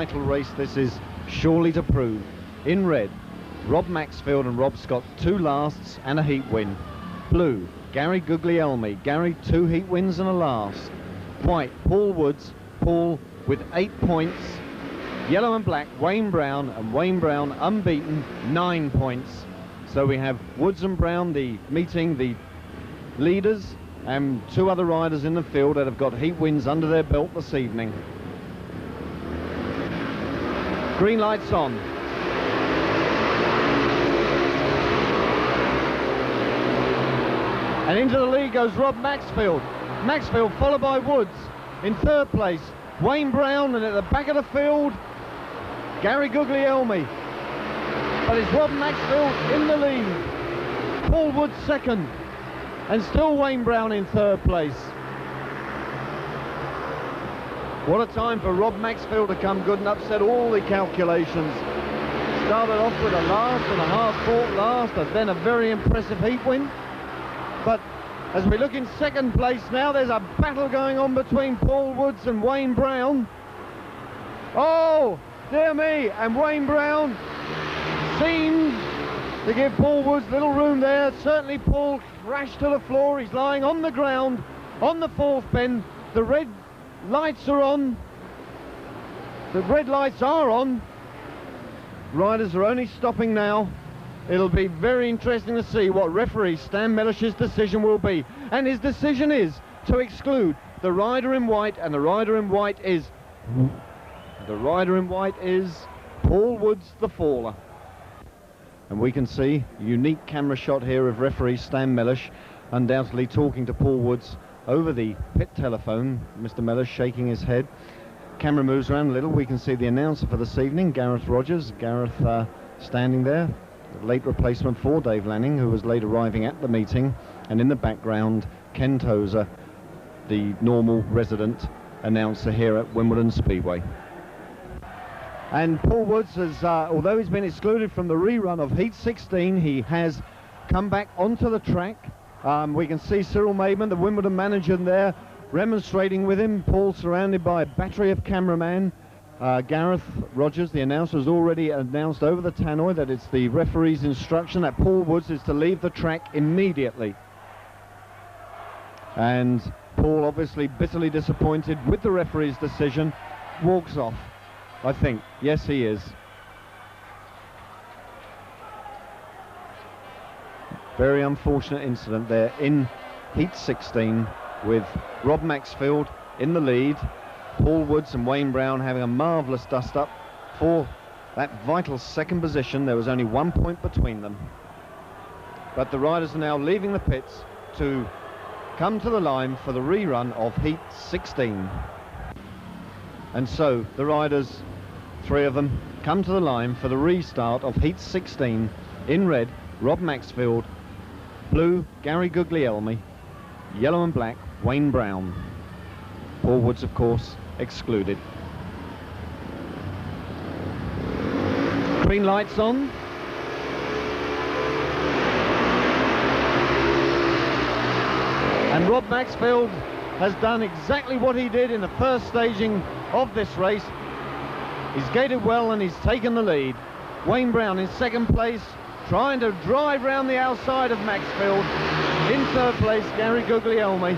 Title race this is surely to prove. In red, Rob Maxfield and Rob Scott, 2 lasts and a heat win. Blue, Gary Guglielmi. Gary, 2 heat wins and a last. White, Paul Woods. Paul with 8 points. Yellow and black, Wayne Brown, and Wayne Brown unbeaten, 9 points. So we have Woods and Brown meeting the leaders and 2 other riders in the field that have got heat wins under their belt this evening. Green lights on. And into the lead goes Rob Maxfield. Maxfield followed by Woods. In 3rd place, Wayne Brown, and at the back of the field, Gary Guglielmi. But it's Rob Maxfield in the lead. Paul Woods 2nd, and still Wayne Brown in 3rd place. What a time for Rob Maxfield to come good and upset all the calculations. Started off with a last and a half-fought last, and then a very impressive heat win. But as we look in 2nd place now, there's a battle going on between Paul Woods and Wayne Brown. Oh, dear me, and Wayne Brown seems to give Paul Woods little room there. Certainly Paul crashed to the floor. He's lying on the ground on the 4th bend. The red lights are on. The red lights are on. Riders are only stopping now. It'll be very interesting to see what referee Stan Mellish's decision will be. And his decision is to exclude the rider in white, and the rider in white is Paul Woods, the faller. And we can see a unique camera shot here of referee Stan Mellish undoubtedly talking to Paul Woods over the pit telephone. Mr. Mellish shaking his head. Camera moves around a little. We can see the announcer for this evening, Gareth Rogers. Gareth standing there, late replacement for Dave Lanning, who was late arriving at the meeting. And in the background, Ken Tozer, the normal resident announcer here at Wimbledon Speedway. And Paul Woods has, although he's been excluded from the rerun of Heat 16, he has come back onto the track. We can see Cyril Maidman, the Wimbledon manager, there remonstrating with him. Paul surrounded by a battery of cameramen. Gareth Rogers, the announcer, has already announced over the tannoy that it's the referee's instruction that Paul Woods is to leave the track immediately. And Paul, obviously bitterly disappointed with the referee's decision, walks off, I think. Yes, he is. Very unfortunate incident there in Heat 16 with Rob Maxfield in the lead, Paul Woods and Wayne Brown having a marvellous dust-up for that vital 2nd position. There was only 1 point between them. But the riders are now leaving the pits to come to the line for the rerun of Heat 16. And so the riders, 3 of them, come to the line for the restart of Heat 16. In red, Rob Maxfield. Blue, Gary Guglielmi. Yellow and black, Wayne Brown. Paul Woods, of course, excluded. Green lights on. And Rob Maxfield has done exactly what he did in the first staging of this race. He's gated well and he's taken the lead. Wayne Brown in 2nd place, trying to drive round the outside of Maxfield. In 3rd place, Gary Guglielmi.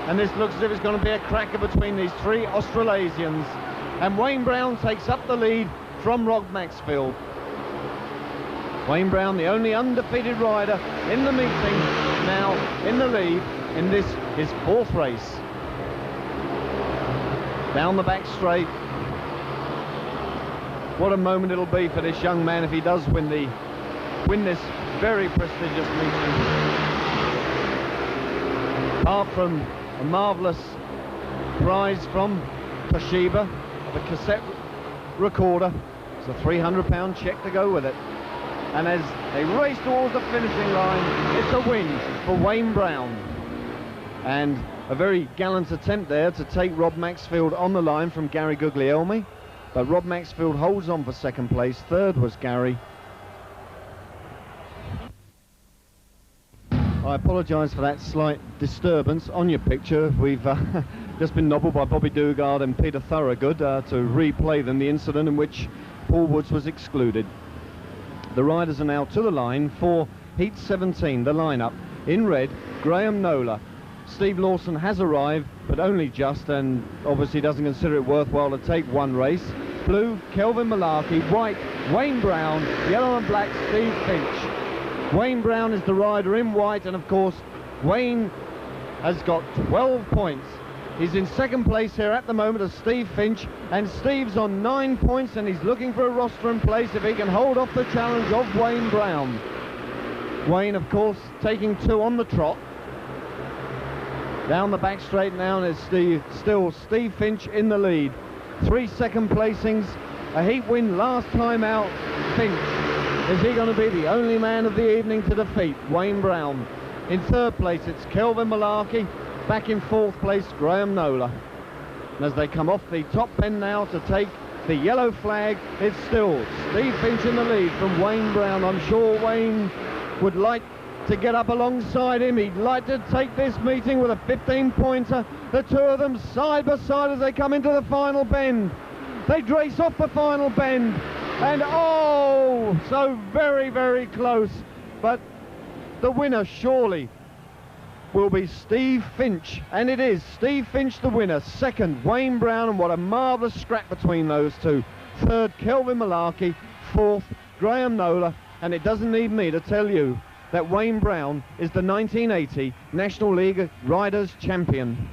And this looks as if it's going to be a cracker between these 3 Australasians. And Wayne Brown takes up the lead from Rob Maxfield. Wayne Brown, the only undefeated rider in the meeting, now in the lead in this, his 4th race. Down the back straight. What a moment it'll be for this young man if he does win this very prestigious meeting. Apart from a marvellous prize from Toshiba, the cassette recorder, it's a £300 check to go with it. And as they race towards the finishing line, it's a win for Wayne Brown. And a very gallant attempt there to take Rob Maxfield on the line from Gary Guglielmi. But Rob Maxfield holds on for 2nd place. 3rd was Gary. I apologise for that slight disturbance on your picture. We've just been nobbled by Bobby Dugard and Peter Thorogood to replay them, the incident in which Paul Woods was excluded. The riders are now to the line for Heat 17, the lineup. In red, Graham Nola. Steve Lawson has arrived, but only just, and obviously doesn't consider it worthwhile to take one race. Blue, Kelvin Malarkey. White, Wayne Brown. Yellow and black, Steve Finch. Wayne Brown is the rider in white, and of course Wayne has got 12 points. He's in second place here at the moment as Steve Finch, and Steve's on 9 points, and he's looking for a rostrum place if he can hold off the challenge of Wayne Brown. Wayne, of course, taking 2 on the trot. Down the back straight now, and it's still Steve Finch in the lead. 3 second placings, a heat win last time out. Finch, is he going to be the only man of the evening to defeat Wayne Brown? In third place, it's Kelvin Malarkey. Back in fourth place, Graham Nola. And as they come off the top bend now to take the yellow flag, it's still Steve Finch in the lead from Wayne Brown. I'm sure Wayne would like to get up alongside him. He'd like to take this meeting with a 15-pointer. The two of them side by side as they come into the final bend. They race off the final bend, and oh, so very, very close. But the winner surely will be Steve Finch, and it is Steve Finch the winner. Second, Wayne Brown, and what a marvellous scrap between those two. Third, Kelvin Malarkey. Fourth, Graham Nola, and it doesn't need me to tell you that Wayne Brown is the 1980 National League Riders Champion.